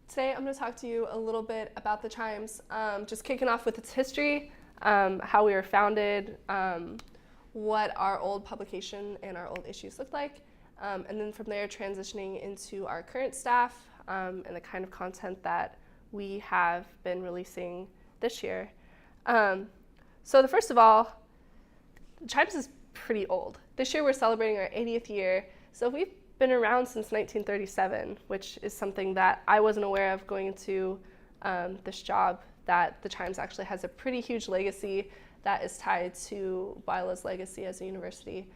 Today I'm going to talk to you a little bit about the Chimes, just kicking off with its history, how we were founded, what our old publication and our old issues looked like, and then from there transitioning into our current staff and the kind of content that we have been releasing this year. So the first of all, the Chimes is pretty old. This year we're celebrating our 80th year, so we've been around since 1937, which is something that I wasn't aware of going into this job, that the Chimes actually has a pretty huge legacy that is tied to Biola's legacy as a university.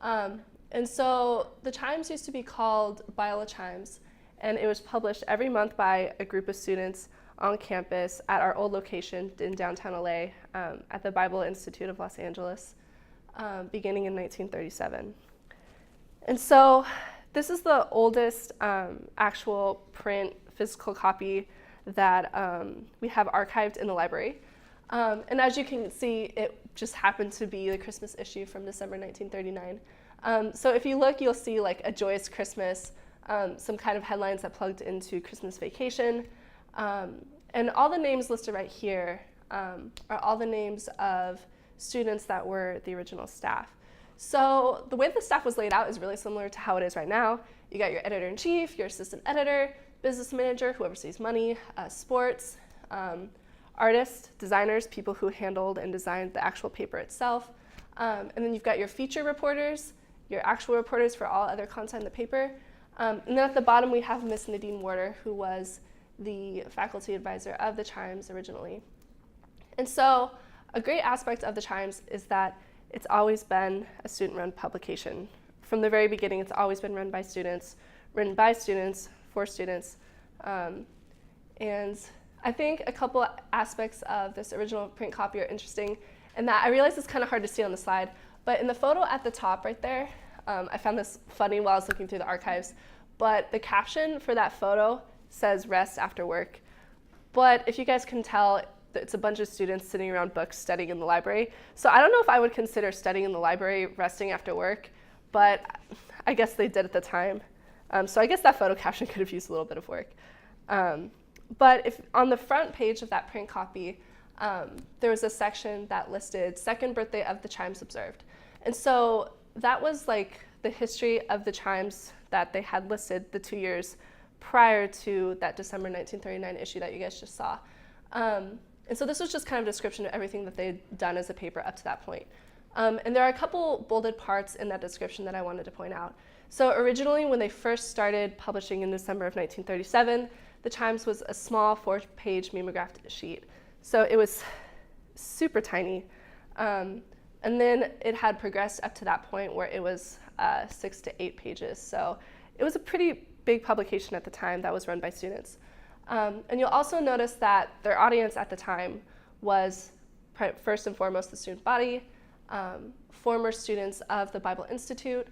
And so the Chimes used to be called Biola Chimes, and it was published every month by a group of students on campus at our old location in downtown LA at the Biola Institute of Los Angeles, beginning in 1937. And so this is the oldest actual print physical copy that we have archived in the library. And as you can see, it just happened to be the Christmas issue from December 1939. So if you look, you'll see like a joyous Christmas, some kind of headlines that plugged into Christmas Vacation. And all the names listed right here are all the names of students that were the original staff. So the way the staff was laid out is really similar to how it is right now. You got your editor-in-chief, your assistant editor, business manager, who oversees money, sports, artists, designers, people who handled and designed the actual paper itself. And then you've got your feature reporters, your actual reporters for all other content in the paper. And then at the bottom we have Miss Nadine Warder, who was the faculty advisor of the Chimes originally. And so a great aspect of the Chimes is that it's always been a student-run publication. From the very beginning, it's always been run by students, written by students, for students. And I think a couple aspects of this original print copy are interesting, and that I realize it's kind of hard to see on the slide, but in the photo at the top right there, I found this funny while I was looking through the archives, but the caption for that photo says "rest after work." But if you guys can tell, it's a bunch of students sitting around books studying in the library. So I don't know if I would consider studying in the library resting after work, but I guess they did at the time. So I guess that photo caption could have used a little bit of work. But if on the front page of that print copy, there was a section that listed second birthday of the Chimes observed. And so that was like the history of the Chimes that they had listed the 2 years prior to that December 1939 issue that you guys just saw. And so this was just kind of a description of everything that they'd done as a paper up to that point. And there are a couple bolded parts in that description that I wanted to point out. So originally, when they first started publishing in December of 1937, the Chimes was a small 4-page mimeographed sheet. So it was super tiny. And then it had progressed up to that point where it was 6 to 8 pages. So it was a pretty big publication at the time that was run by students. And you'll also notice that their audience at the time was first and foremost the student body, former students of the Bible Institute,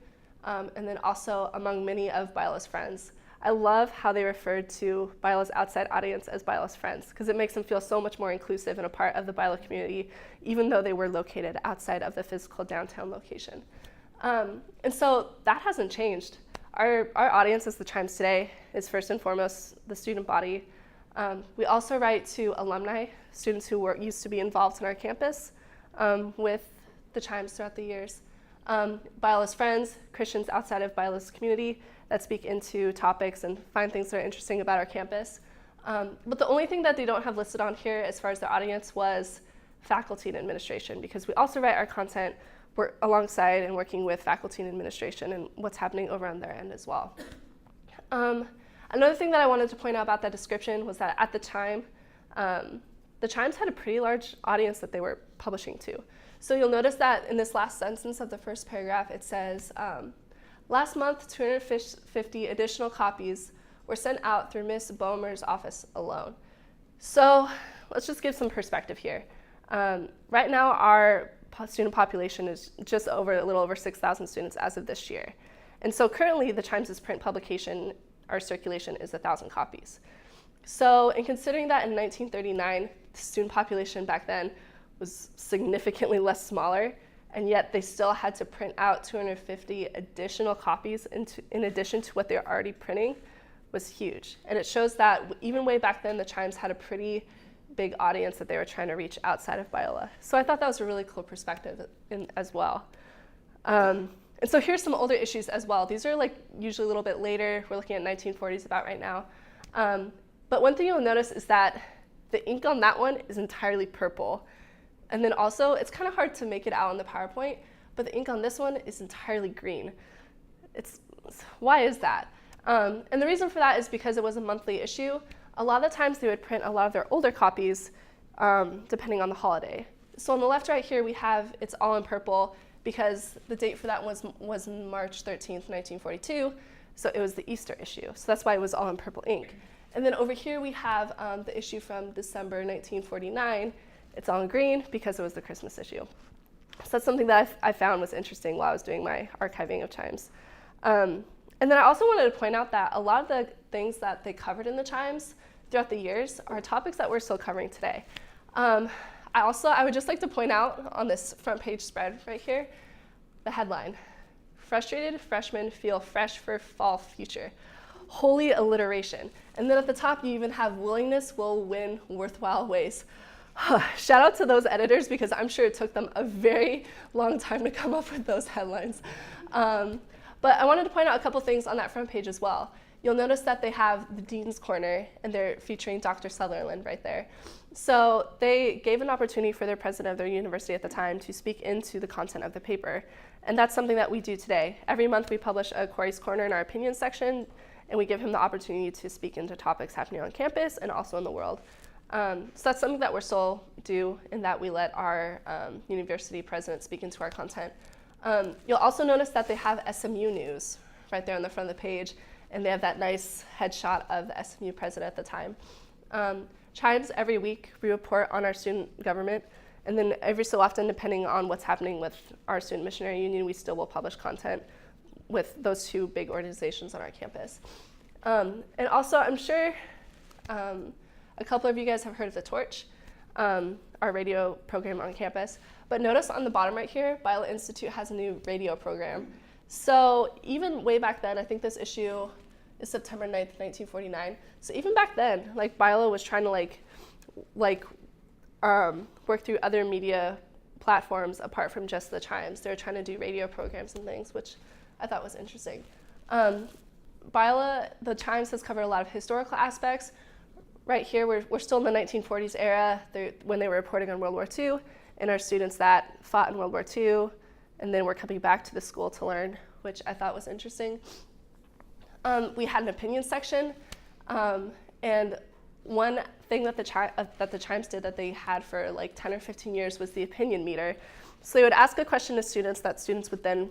and then also among many of Biola's friends. I love how they referred to Biola's outside audience as Biola's friends, because it makes them feel so much more inclusive and a part of the Biola community, even though they were located outside of the physical downtown location. And so that hasn't changed. Our audience as the Chimes today is first and foremost the student body. We also write to alumni, students who used to be involved in our campus with the Chimes throughout the years. Biola's friends, Christians outside of Biola's community that speak into topics and find things that are interesting about our campus. But the only thing that they don't have listed on here as far as their audience was faculty and administration, because we also write our content alongside and working with faculty and administration and what's happening over on their end as well. Another thing that I wanted to point out about that description was that at the time, the Chimes had a pretty large audience that they were publishing to. So you'll notice that in this last sentence of the first paragraph, it says, last month, 250 additional copies were sent out through Miss Boehmer's office alone. So let's just give some perspective here. Right now, our student population is just a little over 6,000 students as of this year. And so currently the Chimes' print publication, our circulation is 1,000 copies. So in considering that in 1939, the student population back then was significantly less smaller, and yet they still had to print out 250 additional copies in addition to what they're already printing, was huge. And it shows that even way back then, the chimes had a pretty big audience that they were trying to reach outside of Biola. So I thought that was a really cool perspective as well. And so here's some older issues as well. These are like usually a little bit later. We're looking at 1940s about right now. But one thing you'll notice is that the ink on that one is entirely purple. And then also, it's kind of hard to make it out on the PowerPoint, but the ink on this one is entirely green. Why is that? And the reason for that is because it was a monthly issue. A lot of the times they would print a lot of their older copies depending on the holiday. So on the left right here we have it's all in purple because the date for that was March 13th, 1942. So it was the Easter issue. So that's why it was all in purple ink. And then over here we have the issue from December 1949. It's all in green because it was the Christmas issue. So that's something that I found was interesting while I was doing my archiving of chimes. And then I also wanted to point out that a lot of the things that they covered in the chimes throughout the years are topics that we're still covering today. I would just like to point out on this front page spread right here, the headline, "Frustrated Freshmen Feel Fresh for Fall Future." Holy alliteration. And then at the top, you even have "Willingness will win worthwhile ways." Shout out to those editors because I'm sure it took them a very long time to come up with those headlines. But I wanted to point out a couple things on that front page as well. You'll notice that they have the Dean's Corner, and they're featuring Dr. Sutherland right there. So they gave an opportunity for their president of their university at the time to speak into the content of the paper. And that's something that we do today. Every month we publish a Corey's Corner in our opinion section, and we give him the opportunity to speak into topics happening on campus and also in the world. So that's something that we're still do in that we let our university president speak into our content. You'll also notice that they have SMU news right there on the front of the page, and they have that nice headshot of the SMU president at the time. Chimes, every week we report on our student government, and then every so often, depending on what's happening with our student missionary union, we still will publish content with those two big organizations on our campus. And also, I'm sure a couple of you guys have heard of The Torch, our radio program on campus. But notice on the bottom right here, Biola Institute has a new radio program. So even way back then, I think this issue is September 9th, 1949. So even back then, like Biola was trying to work through other media platforms apart from just the chimes. They were trying to do radio programs and things, which I thought was interesting. Biola, the chimes has covered a lot of historical aspects. Right here, we're still in the 1940s era when they were reporting on World War II, and our students that fought in World War II, and then we're coming back to the school to learn, which I thought was interesting. We had an opinion section, and one thing that the chimes did that they had for like 10 or 15 years was the opinion meter. So they would ask a question to students that students would then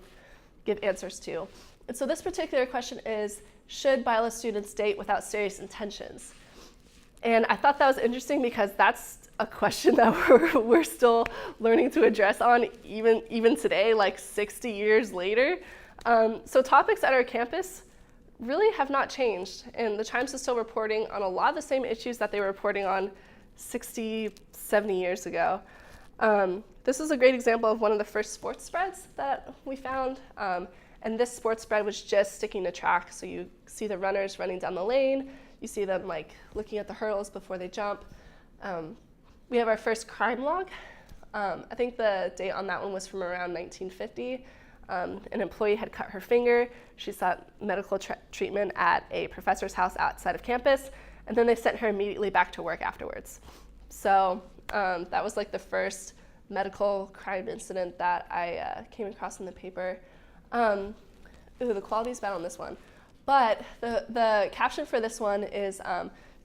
give answers to. And so this particular question is, should Biola students date without serious intentions? And I thought that was interesting because that's a question that we're still learning to address on even today, like 60 years later. So topics at our campus really have not changed. And the Chimes is still reporting on a lot of the same issues that they were reporting on 60, 70 years ago. This is a great example of one of the first sports spreads that we found. And this sports spread was just sticking to track. So you see the runners running down the lane. You see them like looking at the hurdles before they jump. We have our first crime log. I think the date on that one was from around 1950. An employee had cut her finger. She sought medical treatment at a professor's house outside of campus, and then they sent her immediately back to work afterwards. So that was like the first medical crime incident that I came across in the paper. The quality's bad on this one. But the caption for this one is,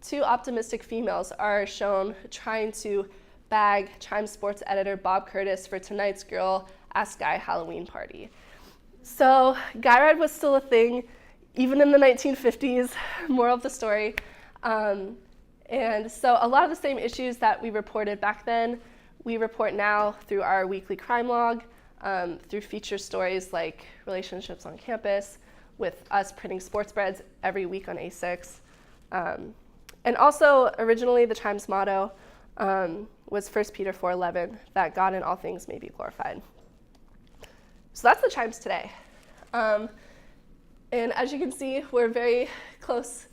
two optimistic females are shown trying to bag Chime Sports editor Bob Curtis for tonight's Girl Ask Guy Halloween party. So guy ride was still a thing, even in the 1950s, moral of the story. And so a lot of the same issues that we reported back then, we report now through our weekly crime log, through feature stories like relationships on campus, with us printing sports spreads every week on A6. And also, originally, the Chimes motto was 1 Peter 4:11, that God in all things may be glorified. So that's the Chimes today. And as you can see, we're very close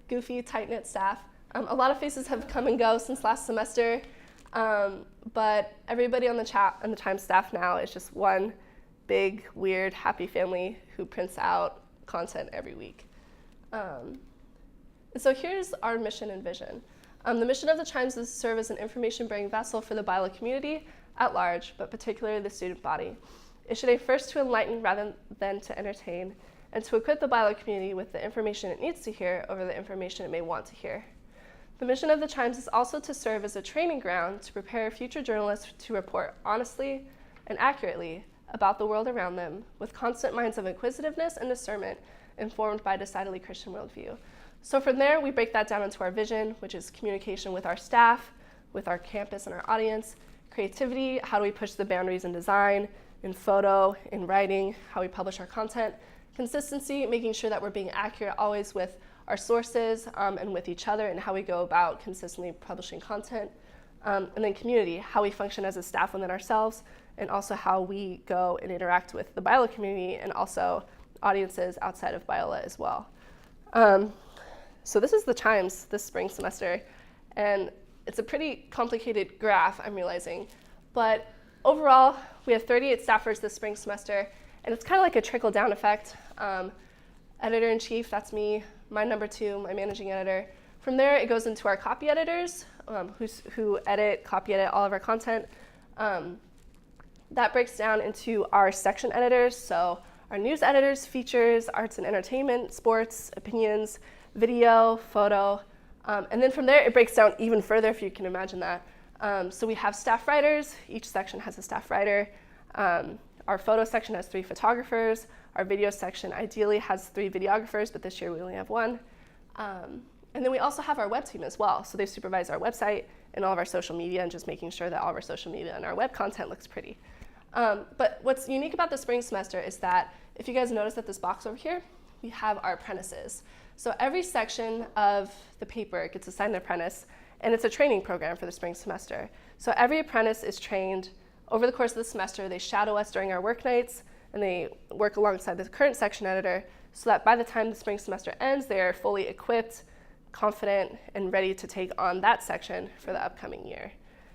goofy, tight-knit staff. A lot of faces have come and go since last semester, but everybody on the Chimes staff now is just one big, weird, happy family who prints out content every week. And so here's our mission and vision. The mission of the Chimes is to serve as an information-bearing vessel for the Biola community at large, but particularly the student body. It should aim first to enlighten rather than to entertain, and to equip the Biola community with the information it needs to hear over the information it may want to hear. The mission of the Chimes is also to serve as a training ground to prepare future journalists to report honestly and accurately about the world around them, with constant minds of inquisitiveness and discernment informed by a decidedly Christian worldview. So from there, we break that down into our vision, which is communication with our staff, with our campus and our audience, creativity, how do we push the boundaries in design, in photo, in writing, how we publish our content, consistency, making sure that we're being accurate always with our sources and with each other, and how we go about consistently publishing content, and then community, how we function as a staff within ourselves, and also how we go and interact with the Biola community and also audiences outside of Biola as well. So this is the Chimes this spring semester, and it's a pretty complicated graph, I'm realizing, but overall, we have 38 staffers this spring semester, and it's kind of like a trickle-down effect. Editor-in-chief, that's me, my number 2, my managing editor. From there, it goes into our copy editors, who copy edit all of our content. That breaks down into our section editors, so our news editors, features, arts and entertainment, sports, opinions, video, photo, and then from there it breaks down even further, if you can imagine that. So we have staff writers, each section has a staff writer. Our photo section has 3 photographers. Our video section ideally has 3 videographers, but this year we only have 1. And then we also have our web team as well. So they supervise our website and all of our social media and just making sure that all of our social media and our web content looks pretty. But what's unique about the spring semester is that if you guys notice that this box over here, we have our apprentices. So every section of the paper gets assigned an apprentice, and it's a training program for the spring semester. So every apprentice is trained over the course of the semester. They shadow us during our work nights, and they work alongside the current section editor so that by the time the spring semester ends, they're fully equipped, confident, and ready to take on that section for the upcoming year.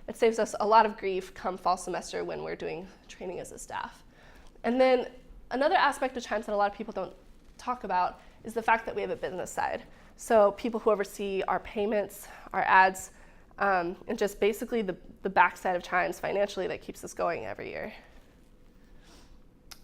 It saves us a lot of grief come fall semester when we're doing training as a staff. And then another aspect of Chimes that a lot of people don't talk about is the fact that we have a business side. So people who oversee our payments, our ads, and just basically the backside of Chimes financially that keeps us going every year.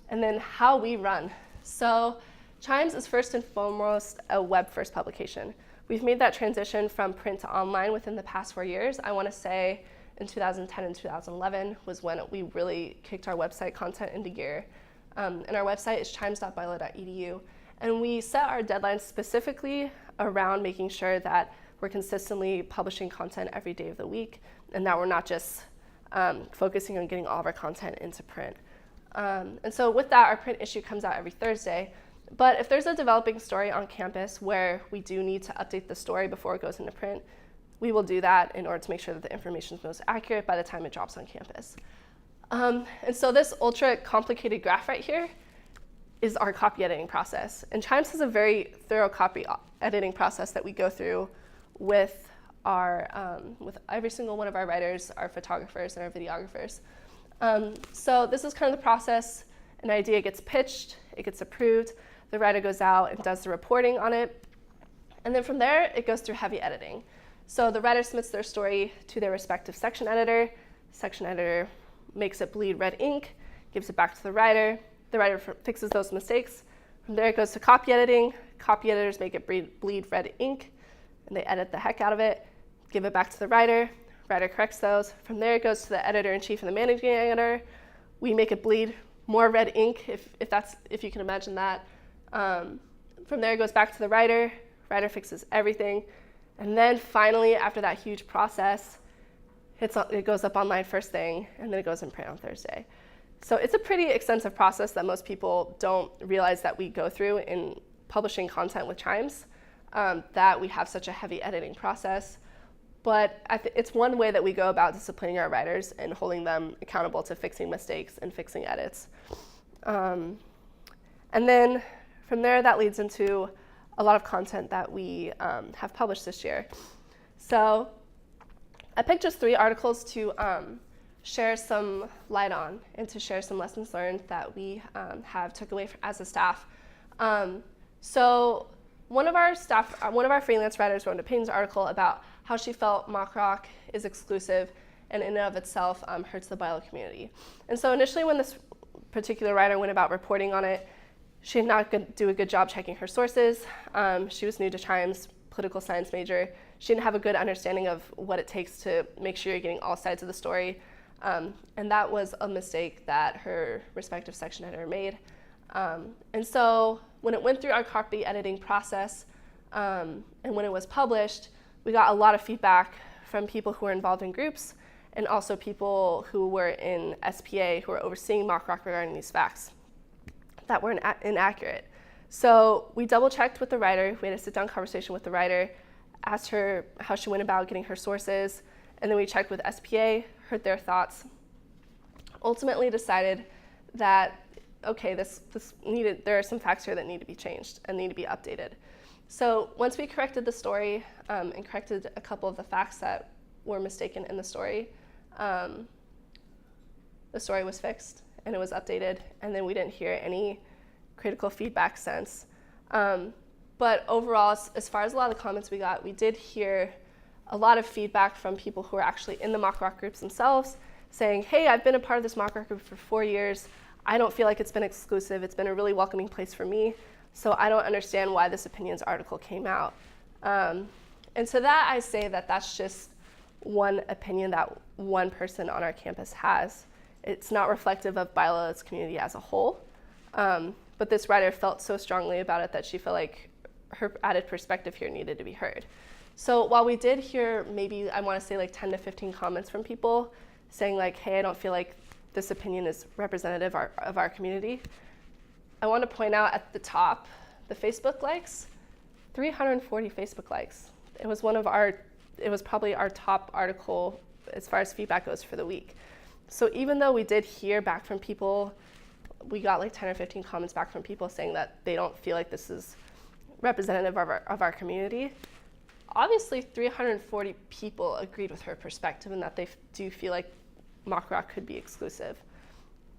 And then how we run. So Chimes is first and foremost a web-first publication. We've made that transition from print to online within the past 4 years. I want to say in 2010 and 2011 was when we really kicked our website content into gear. And our website is chimes.biola.edu. And we set our deadlines specifically around making sure that we're consistently publishing content every day of the week, and that we're not just focusing on getting all of our content into print. And so with that, our print issue comes out every Thursday. But if there's a developing story on campus where we do need to update the story before it goes into print, we will do that in order to make sure that the information is most accurate by the time it drops on campus. And so this ultra complicated graph right here is our copy editing process. And Chimes has a very thorough copy editing process that we go through with every single one of our writers, our photographers, and our videographers. So this is kind of the process. An idea gets pitched, it gets approved, the writer goes out and does the reporting on it, and then from there, it goes through heavy editing. So the writer submits their story to their respective section editor makes it bleed red ink, gives it back to the writer fixes those mistakes. From there, it goes to copy editing. Copy editors make it bleed red ink, and they edit the heck out of it, give it back to the writer corrects those. From there, it goes to the editor-in-chief and the managing editor. We make it bleed more red ink, if you can imagine that. From there, it goes back to the writer fixes everything. And then finally, after that huge process, it goes up online first thing, and then it goes in print on Thursday. So it's a pretty extensive process that most people don't realize that we go through in publishing content with Chimes, that we have such a heavy editing process. But it's one way that we go about disciplining our writers and holding them accountable to fixing mistakes and fixing edits. And then from there, that leads into a lot of content that we have published this year. So I picked just 3 articles to share some light on and to share some lessons learned that we have took away as a staff. So one of our freelance writers wrote an opinions article about how she felt mock rock is exclusive and in and of itself hurts the Biola community. And so initially when this particular writer went about reporting on it, she did not do a good job checking her sources. She was new to Chimes, political science major. She didn't have a good understanding of what it takes to make sure you're getting all sides of the story. And that was a mistake that her respective section editor made. And so when it went through our copy editing process and when it was published, we got a lot of feedback from people who were involved in groups and also people who were in SPA who were overseeing mock rock regarding these facts that were inaccurate. So we double checked with the writer. We had a sit-down conversation with the writer, asked her how she went about getting her sources, and then we checked with SPA, heard their thoughts, ultimately decided that, okay, there are some facts here that need to be changed and need to be updated. So once we corrected the story and corrected a couple of the facts that were mistaken in the story was fixed and it was updated, and then we didn't hear any critical feedback since. But overall, as far as a lot of the comments we got, we did hear a lot of feedback from people who are actually in the mock rock groups themselves saying, hey, I've been a part of this mock rock group for 4 years. I don't feel like it's been exclusive. It's been a really welcoming place for me. So I don't understand why this opinions article came out. And to that, I say that that's just one opinion that one person on our campus has. It's not reflective of Biola's community as a whole. But this writer felt so strongly about it that she felt like her added perspective here needed to be heard. So while we did hear maybe, I want to say like 10 to 15 comments from people saying like, hey, I don't feel like this opinion is representative of our community, I want to point out at the top, the Facebook likes, 340 Facebook likes. It was probably our top article as far as feedback goes for the week. So even though we did hear back from people, we got like 10 or 15 comments back from people saying that they don't feel like this is representative of our community. Obviously, 340 people agreed with her perspective and that they do feel like mock rock could be exclusive.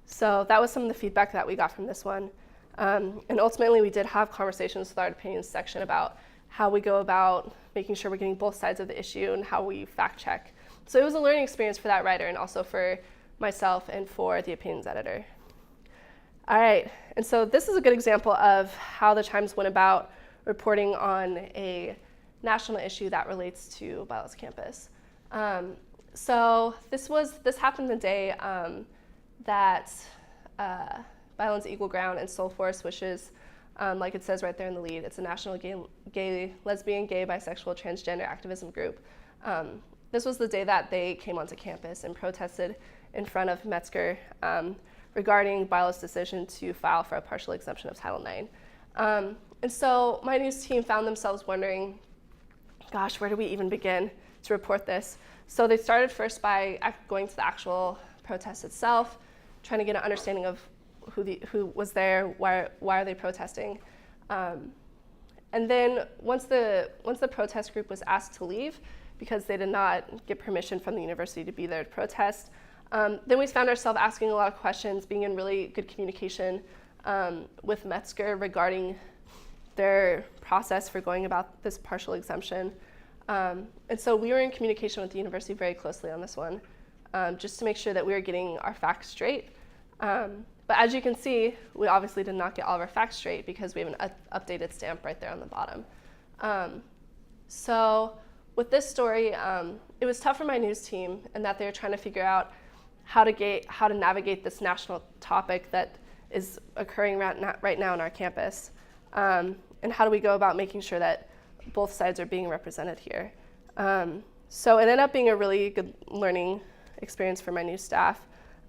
So that was some of the feedback that we got from this one. And ultimately, we did have conversations with our opinions section about how we go about making sure we're getting both sides of the issue and how we fact check. So it was a learning experience for that writer and also for myself and for the opinions editor. All right, and so this is a good example of how the Chimes went about reporting on a national issue that relates to Biola's campus. So this happened the day that Violence Equal Ground and Soul Force, which is, like it says right there in the lead, it's a national lesbian, gay, bisexual, transgender activism group. This was the day that they came onto campus and protested in front of Metzger regarding Biola's decision to file for a partial exemption of Title IX. And so my news team found themselves wondering, gosh, where do we even begin to report this? So they started first by going to the actual protest itself, trying to get an understanding of who was there, why are they protesting. And then once the protest group was asked to leave because they did not get permission from the university to be there to protest, then we found ourselves asking a lot of questions, being in really good communication with Metzger regarding their process for going about this partial exemption. And so we were in communication with the university very closely on this one, just to make sure that we were getting our facts straight. But as you can see, we obviously did not get all of our facts straight because we have an updated stamp right there on the bottom. So with this story, it was tough for my news team in that they were trying to figure out how to navigate this national topic that is occurring right now on our campus. And how do we go about making sure that both sides are being represented here. So it ended up being a really good learning experience for my new staff,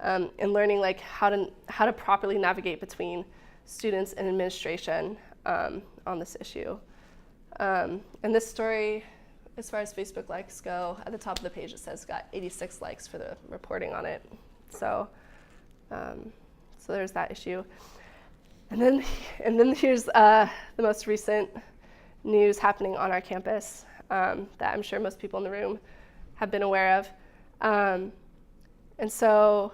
and learning like how to properly navigate between students and administration on this issue. And this story, as far as Facebook likes go, at the top of the page it says got 86 likes for the reporting on it. So there's that issue. And then here's the most recent news happening on our campus that I'm sure most people in the room have been aware of. And so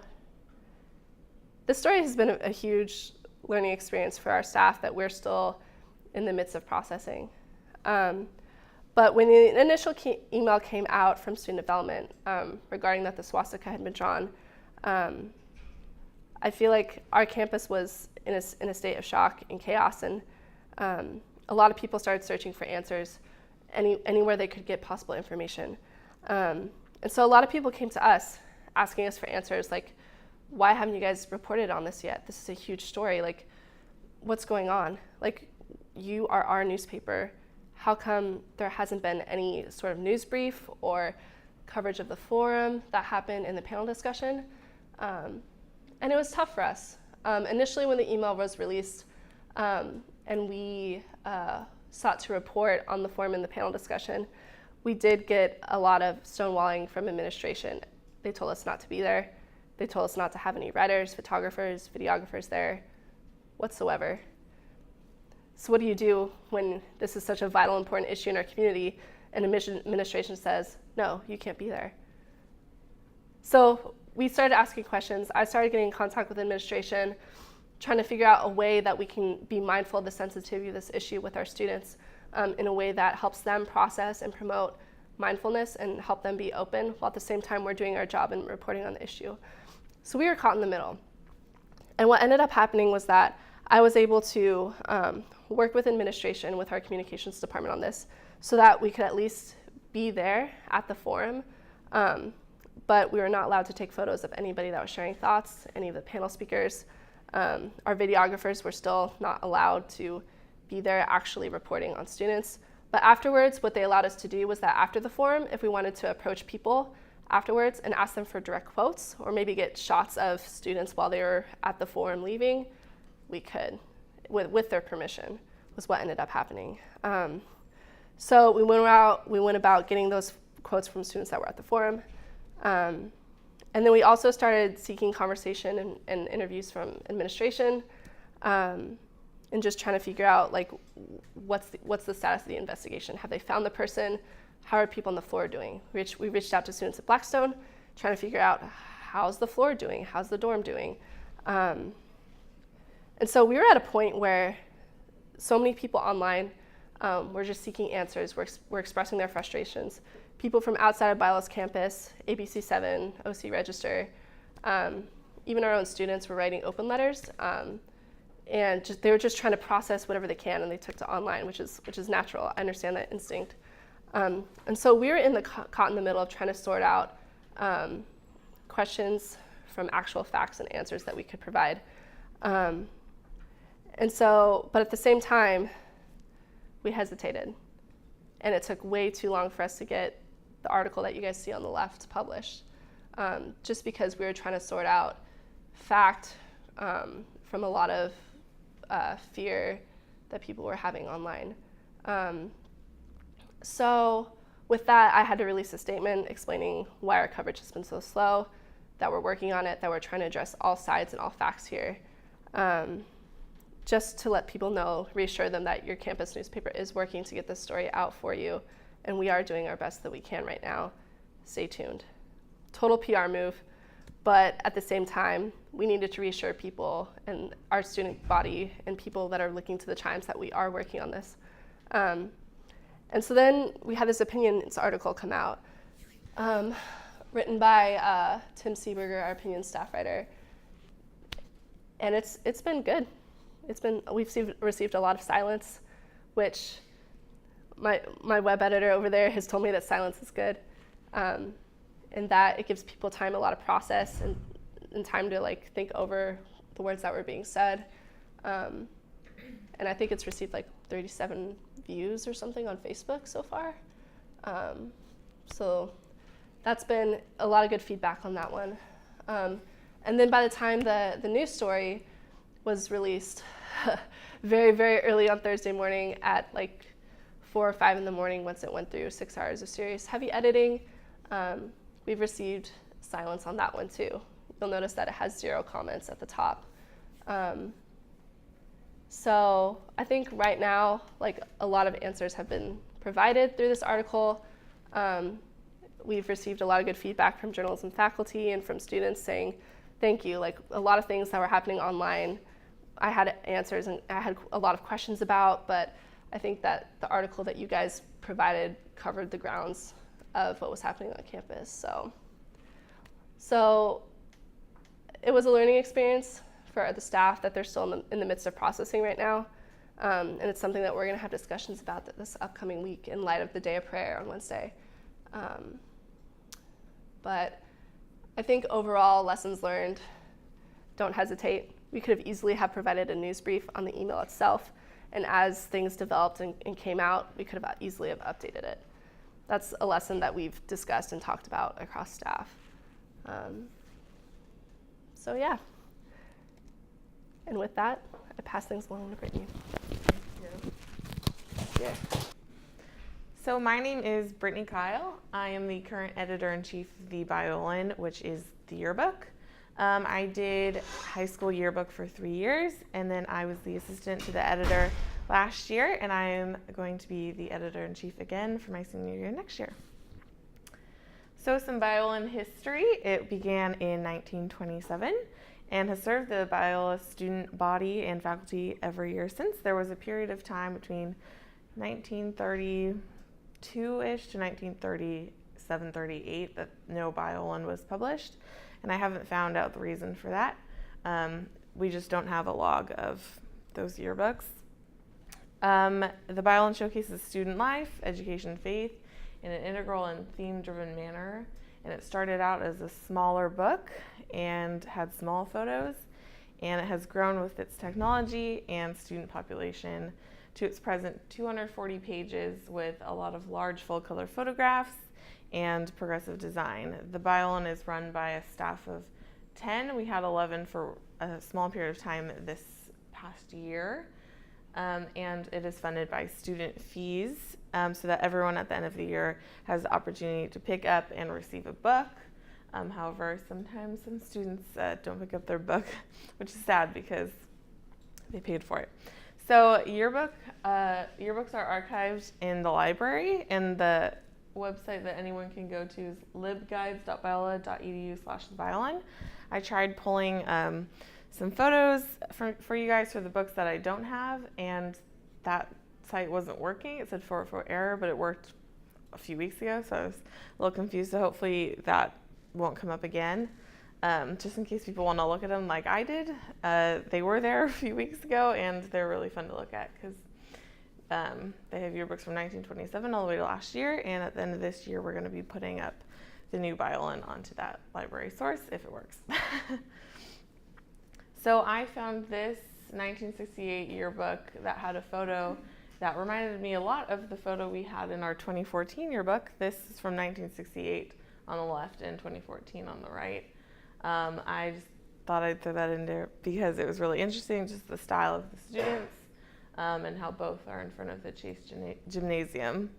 this story has been a huge learning experience for our staff that we're still in the midst of processing. But when the initial email came out from student development regarding that the swastika had been drawn, I feel like our campus was in a state of shock and chaos, and a lot of people started searching for answers anywhere they could get possible information. And so a lot of people came to us asking us for answers like, why haven't you guys reported on this yet? This is a huge story. Like, what's going on? Like, you are our newspaper. How come there hasn't been any sort of news brief or coverage of the forum that happened in the panel discussion? And it was tough for us. Initially, when the email was released and we sought to report on the forum in the panel discussion, we did get a lot of stonewalling from administration. They told us not to be there. They told us not to have any writers, photographers, videographers there whatsoever. So what do you do when this is such a vital, important issue in our community and administration says, no, you can't be there? So we started asking questions. I started getting in contact with administration, trying to figure out a way that we can be mindful of the sensitivity of this issue with our students in a way that helps them process and promote mindfulness and help them be open, while at the same time we're doing our job and reporting on the issue. So we were caught in the middle. And what ended up happening was that I was able to work with administration, with our communications department on this, so that we could at least be there at the forum, but we were not allowed to take photos of anybody that was sharing thoughts, any of the panel speakers. Our videographers were still not allowed to be there actually reporting on students. But afterwards, what they allowed us to do was that after the forum, if we wanted to approach people afterwards and ask them for direct quotes or maybe get shots of students while they were at the forum leaving, we could, with their permission, was what ended up happening. So we went about getting those quotes from students that were at the forum. And then we also started seeking conversation and interviews from administration, and just trying to figure out like what's the status of the investigation. Have they found the person? How are people on the floor doing? We reached out to students at Blackstone, trying to figure out how's the floor doing? How's the dorm doing? And so we were at a point where so many people online were just seeking answers, were expressing their frustrations. People from outside of Biola's campus, ABC7, OC Register, even our own students were writing open letters, and they were just trying to process whatever they can, and they took to online, which is natural. I understand that instinct. And so we were caught in the middle of trying to sort out questions from actual facts and answers that we could provide. And so, but at the same time, we hesitated. And it took way too long for us to get the article that you guys see on the left published, just because we were trying to sort out fact from a lot of fear that people were having online. So with that, I had to release a statement explaining why our coverage has been so slow, that we're working on it, that we're trying to address all sides and all facts here. Just to let people know, reassure them that your campus newspaper is working to get this story out for you, and we are doing our best that we can right now. Stay tuned. Total PR move, but at the same time, we needed to reassure people and our student body and people that are looking to the Chimes that we are working on this. And so then we had this opinions article come out, written by Tim Seeberger, our opinion staff writer, and it's been good. We've received a lot of silence, which my web editor over there has told me that silence is good, and that it gives people time, a lot of process and time to like think over the words that were being said. And I think it's received like 37 views or something on Facebook so far. So that's been a lot of good feedback on that one. And then by the time the news story was released, very, very early on Thursday morning at like 4 or 5 in the morning, once it went through 6 hours of serious heavy editing, we've received silence on that one too. You'll notice that it has 0 comments at the top. So I think right now, like, a lot of answers have been provided through this article. We've received a lot of good feedback from journalism faculty and from students saying thank you. Like, a lot of things that were happening online, I had answers and I had a lot of questions about, but I think that the article that you guys provided covered the grounds of what was happening on campus. So it was a learning experience for the staff that they're still in the midst of processing right now. And it's something that we're going to have discussions about this upcoming week in light of the day of prayer on Wednesday. But I think overall, lessons learned, don't hesitate. We could have easily have provided a news brief on the email itself, and as things developed and came out, we could have easily have updated it. That's a lesson that we've discussed and talked about across staff. So yeah. And with that, I pass things along to Brittany. Yeah. So my name is Brittany Kyle. I am the current editor-in-chief of the Biola, which is the yearbook. I did high school yearbook for 3 years, and then I was the assistant to the editor last year, and I am going to be the editor-in-chief again for my senior year next year. So some Biola history. It began in 1927 and has served the Biola student body and faculty every year since. There was a period of time between 1932-ish to 1937, 38 that no Biola was published, and I haven't found out the reason for that. We just don't have a log of those yearbooks. The Biola showcases student life, education, faith in an integral and theme-driven manner, and it started out as a smaller book and had small photos, and it has grown with its technology and student population to its present 240 pages with a lot of large full-color photographs and progressive design. The Biola is run by a staff of 10. We had 11 for a small period of time this past year, and it is funded by student fees, so that everyone at the end of the year has the opportunity to pick up and receive a book. However, sometimes some students don't pick up their book, which is sad because they paid for it. So yearbooks are archived in the library, and the website that anyone can go to is libguides.biola.edu/Biola. I tried pulling some photos for you guys for the books that I don't have, and that site wasn't working. It said 404 error, but it worked a few weeks ago, so I was a little confused. So hopefully that won't come up again. Just in case people want to look at them like I did. They were there a few weeks ago, and they're really fun to look at because they have yearbooks from 1927 all the way to last year, and at the end of this year we're going to be putting up the new Biola onto that library source if it works. So I found this 1968 yearbook that had a photo that reminded me a lot of the photo we had in our 2014 yearbook. This is from 1968 on the left and 2014 on the right. I just thought I'd throw that in there because it was really interesting, just the style of the students and how both are in front of the Chase Gymnasium.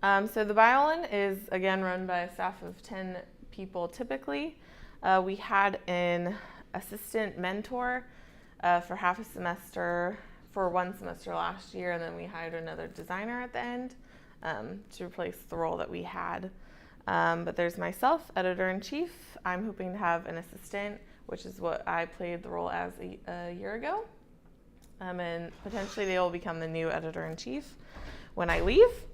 So the Biola is again run by a staff of 10 people typically. We had an assistant mentor for half a semester, for 1 semester last year, and then we hired another designer at the end to replace the role that we had. But there's myself, editor-in-chief. I'm hoping to have an assistant, which is what I played the role as a year ago. And potentially they will become the new editor-in-chief when I leave.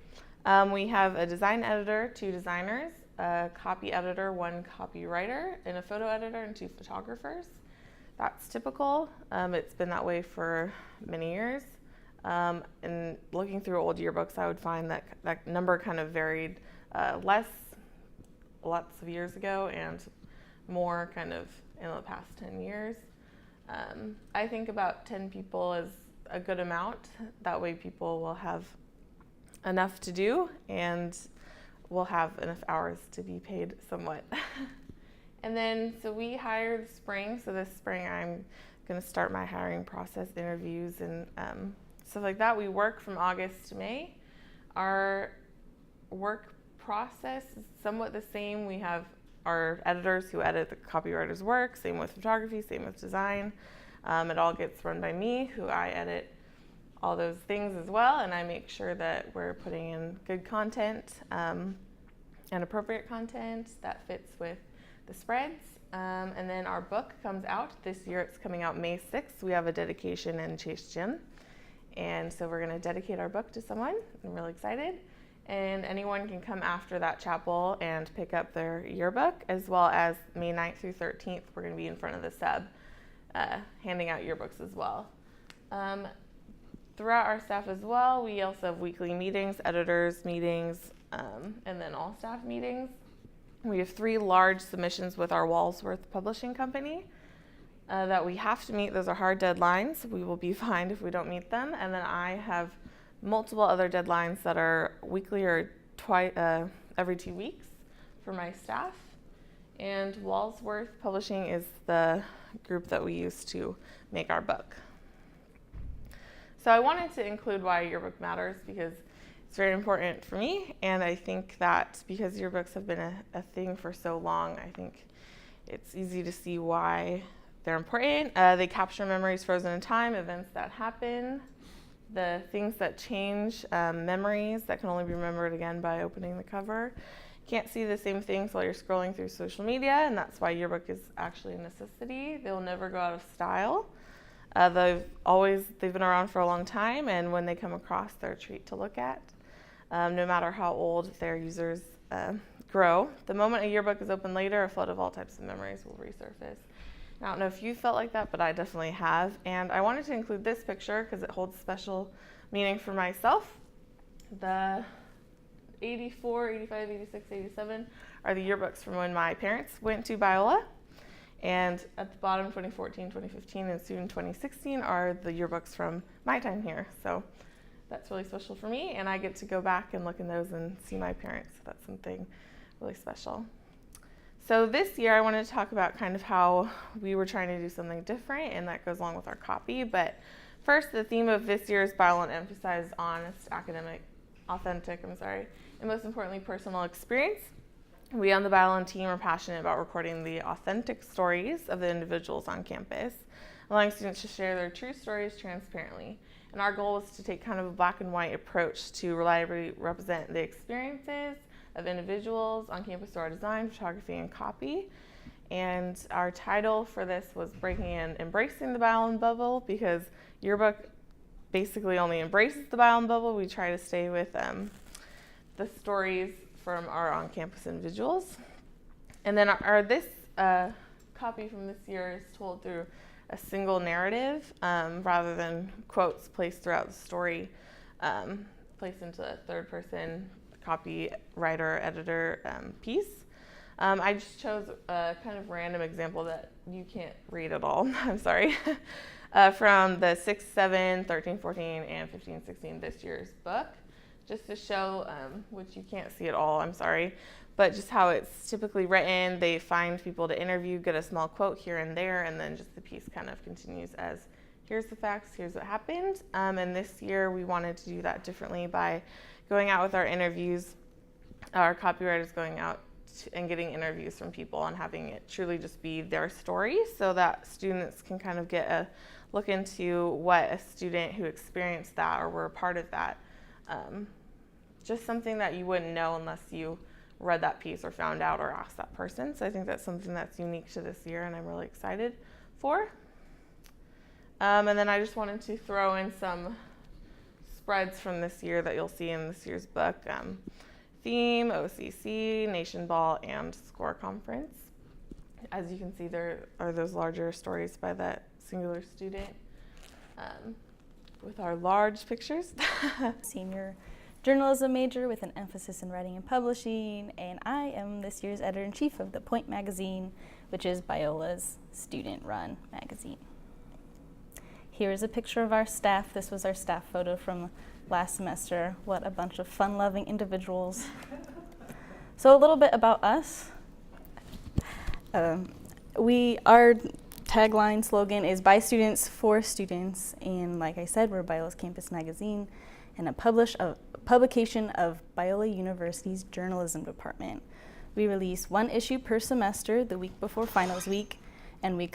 We have a design editor, 2 designers, a copy editor, 1 copywriter, and a photo editor and 2 photographers. That's typical. It's been that way for many years. And looking through old yearbooks, I would find that that number kind of varied lots of years ago and more kind of in the past 10 years. I think about 10 people is a good amount. That way people will have enough to do and we'll have enough hours to be paid somewhat. And then, so we hired spring. So this spring I'm going to start my hiring process, interviews and stuff like that. We work from August to May. Our work process is somewhat the same. We have our editors who edit the copywriter's work, same with photography, same with design. It all gets run by me, who I edit all those things as well, and I make sure that we're putting in good content and appropriate content that fits with the spreads. And then our book comes out this year. It's coming out May 6th. We have a dedication in Chase Gym, and so we're going to dedicate our book to someone. I'm really excited. And anyone can come after that chapel and pick up their yearbook, as well as May 9th through 13th, we're going to be in front of the sub handing out yearbooks as well. Throughout our staff as well, we also have weekly meetings, editors meetings, and then all staff meetings. We have 3 large submissions with our Walsworth Publishing Company that we have to meet. Those are hard deadlines. We will be fined if we don't meet them. And then I have multiple other deadlines that are weekly or every 2 weeks for my staff. And Walsworth Publishing is the group that we use to make our book. So I wanted to include why yearbook matters because it's very important for me, and I think that because yearbooks have been a thing for so long, I think it's easy to see why they're important. They capture memories frozen in time, events that happen, the things that change, memories that can only be remembered again by opening the cover. Can't see the same things while you're scrolling through social media, and that's why yearbook is actually a necessity. They'll never go out of style. They've been around for a long time, and when they come across, they're a treat to look at. No matter how old their users grow. The moment a yearbook is opened later, a flood of all types of memories will resurface. I don't know if you felt like that, but I definitely have. And I wanted to include this picture because it holds special meaning for myself. The 84, 85, 86, 87 are the yearbooks from when my parents went to Biola. And at the bottom, 2014, 2015, and soon 2016 are the yearbooks from my time here. So that's really special for me, and I get to go back and look in those and see my parents. So that's something really special. So this year I wanted to talk about kind of how we were trying to do something different, and that goes along with our copy. But first, the theme of this year's Biola emphasized honest, authentic, and most importantly, personal experience. We on the Biola team are passionate about recording the authentic stories of the individuals on campus, allowing students to share their true stories transparently. And our goal was to take kind of a black and white approach to reliably represent the experiences of individuals on campus through our design, photography, and copy. And our title for this was Breaking and Embracing the Biola Bubble, because yearbook basically only embraces the Biola Bubble. We try to stay with the stories from our on-campus individuals. And then this copy from this year is told through a single narrative rather than quotes placed throughout the story, placed into a third-person copywriter, editor piece. I just chose a kind of random example that you can't read at all, I'm sorry, from the 6, 7, 13, 14, and 15, 16 this year's book, just to show, which you can't see at all, I'm sorry, but just how it's typically written. They find people to interview, get a small quote here and there, and then just the piece kind of continues as, here's the facts, here's what happened. And this year we wanted to do that differently by going out with our interviews, our copywriters going out and getting interviews from people and having it truly just be their story so that students can kind of get a look into what a student who experienced that or were a part of that, just something that you wouldn't know unless you read that piece or found out or asked that person. So I think that's something that's unique to this year and I'm really excited for. And then I just wanted to throw in some spreads from this year that you'll see in this year's book. Theme, OCC, Nation Ball, and Score Conference. As you can see, there are those larger stories by that singular student with our large pictures. Senior journalism major with an emphasis in writing and publishing, and I am this year's editor-in-chief of The Point magazine, which is Biola's student-run magazine. Here is a picture of our staff. This was our staff photo from last semester. What a bunch of fun-loving individuals. So a little bit about us. Our tagline slogan is by students for students, and like I said, we're Biola's campus magazine and a publication of Biola University's journalism department. We release one issue per semester the week before finals week, and we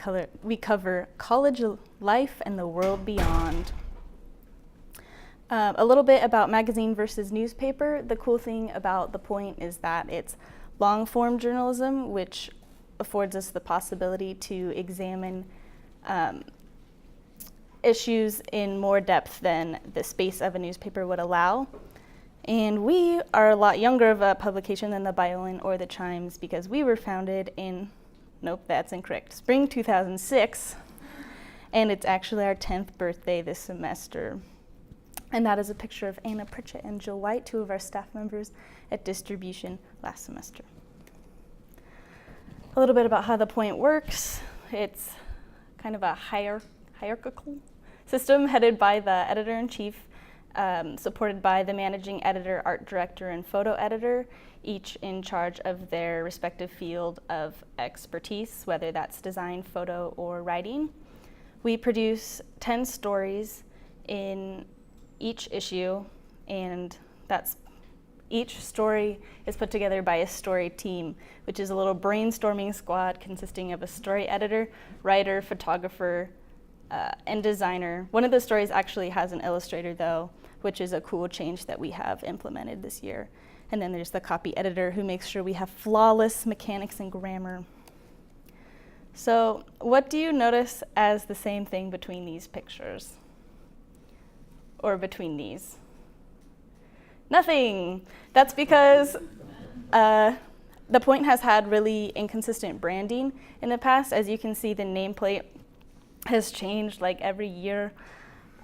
cover college life and the world beyond. A little bit about magazine versus newspaper. The cool thing about The Point is that it's long-form journalism, which affords us the possibility to examine issues in more depth than the space of a newspaper would allow. And we are a lot younger of a publication than the Biola or the Chimes because we were founded in, nope, that's incorrect, spring 2006, and it's actually our 10th birthday this semester. And that is a picture of Anna Pritchett and Jill White, 2 of our staff members at distribution last semester. A little bit about how The Point works. It's kind of a hierarchical system headed by the editor-in-chief, supported by the managing editor, art director, and photo editor, each in charge of their respective field of expertise, whether that's design, photo, or writing. We produce 10 stories in each issue, and each story is put together by a story team, which is a little brainstorming squad consisting of a story editor, writer, photographer, and designer. One of the stories actually has an illustrator though, which is a cool change that we have implemented this year. And then there's the copy editor who makes sure we have flawless mechanics and grammar. So what do you notice as the same thing between these pictures? Or between these? Nothing. That's because The Point has had really inconsistent branding in the past. As you can see, the nameplate has changed like every year.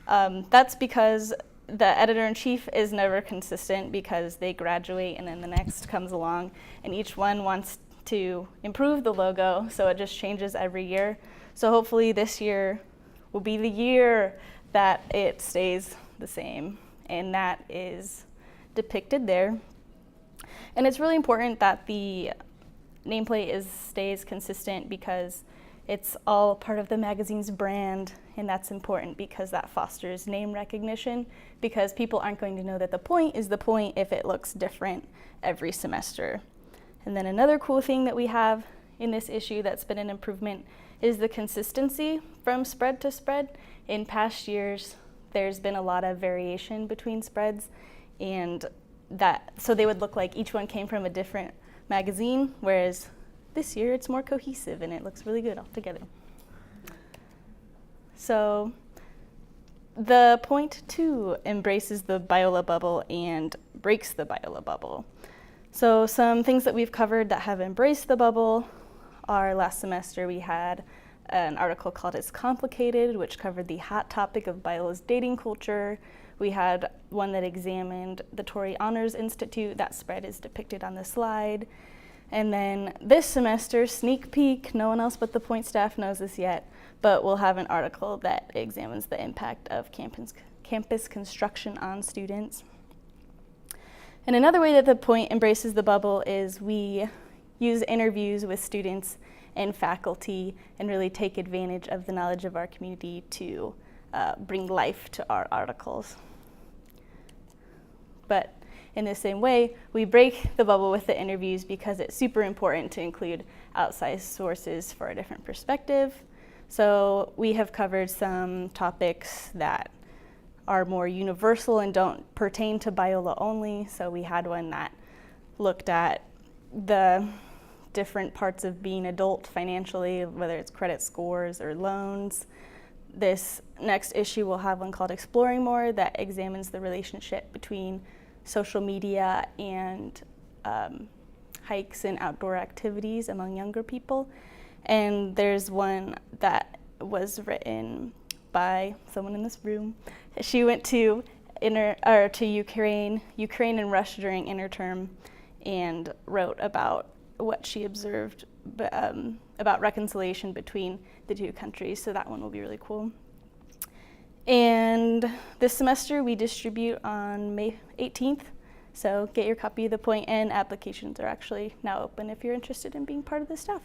That's because the editor-in-chief is never consistent because they graduate and then the next comes along and each one wants to improve the logo, so it just changes every year. So hopefully this year will be the year that it stays the same, and that is depicted there. And it's really important that the nameplate stays consistent because it's all part of the magazine's brand, and that's important because that fosters name recognition, because people aren't going to know that The Point is The Point if it looks different every semester. And then another cool thing that we have in this issue that's been an improvement is the consistency from spread to spread. In past years, there's been a lot of variation between spreads, and so they would look like each one came from a different magazine, whereas this year it's more cohesive and it looks really good all together. So The Point too embraces the Biola bubble and breaks the Biola bubble. So some things that we've covered that have embraced the bubble are last semester we had an article called It's Complicated, which covered the hot topic of Biola's dating culture. We had one that examined the Torrey Honors Institute. That spread is depicted on the slide. And then this semester, sneak peek, no one else but the Point staff knows this yet, but we'll have an article that examines the impact of campus construction on students. And another way that the Point embraces the bubble is we use interviews with students and faculty and really take advantage of the knowledge of our community to bring life to our articles. But in the same way, we break the bubble with the interviews because it's super important to include outside sources for a different perspective. So we have covered some topics that are more universal and don't pertain to Biola only. So we had one that looked at the different parts of being adult financially, whether it's credit scores or loans. This next issue will have one called Exploring More that examines the relationship between social media and hikes and outdoor activities among younger people. And there's one that was written by someone in this room. She went to Ukraine and Russia during interterm and wrote about what she observed about reconciliation between the two countries. So that one will be really cool. And this semester we distribute on May 18th. So get your copy of The Point, and applications are actually now open if you're interested in being part of the staff.